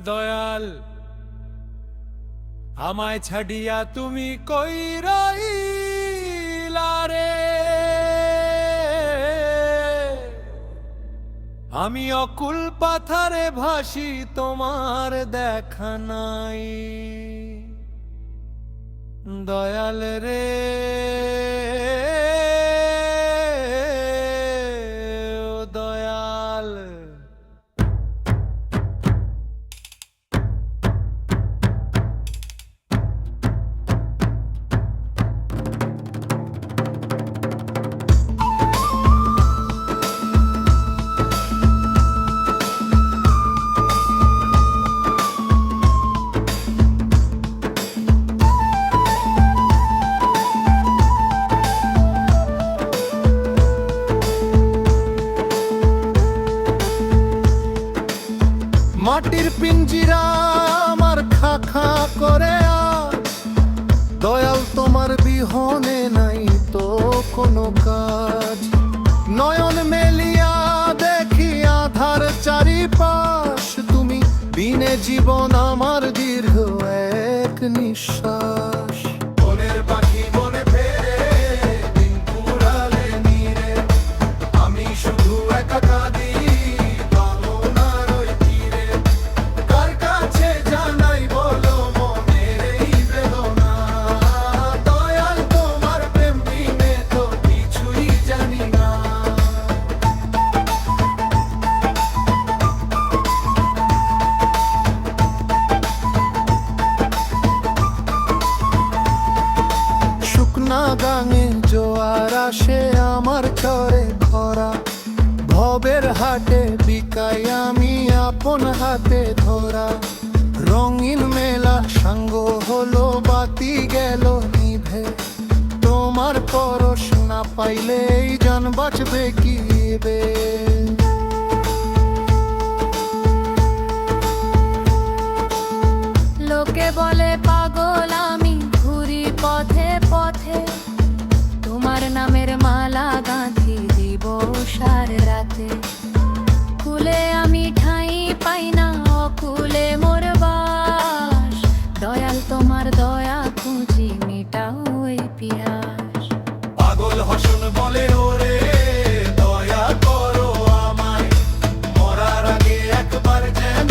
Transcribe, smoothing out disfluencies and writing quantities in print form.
দয়াল আমায় ছাড়িয়া তুমি কই রইলা রে। আমি অকুল পাথারে ভাসি তোমার দেখা নাই দয়াল রে। ও দয়াল মাটির পিঞ্জিরা আমার খা খা করে আজ দয়াল তোমার বিহনে নাই তো কোনো কাজ। নয়ন মেলিয়া দেখি আধার চারিপাশ তুমি বিনে জীবন আমার দীর্ঘ এক নিঃশ্বাস। বনের পাখি বনে ফেরে দিন পুরালে নীরে আমি শুধু একা কাঁদি গাঙে জোয়ার আসে আমার চরে খরা ভবের হাটে বিকাই আমি আপন হাতে ধরা। রঙিন মেলা সাঙ্গ হলো বাতি গেল নিভে তোমার পরশ না পাইলে এই জান বাঁচবে কি বে। লোকে বলে পাগল আমি ঘুরি পথে পথে তোমার নামের মালা গাঁথি দিবসার রাতে। কুলে আমি ঠাঁই পাই না অকুলে মোর বাস দয়াল তোমার দয়া খুঁজি মিটাও এই পিয়াস। পাগল হসন বলে ওরে দয়া করো আমায় মরার আগে একবার যেন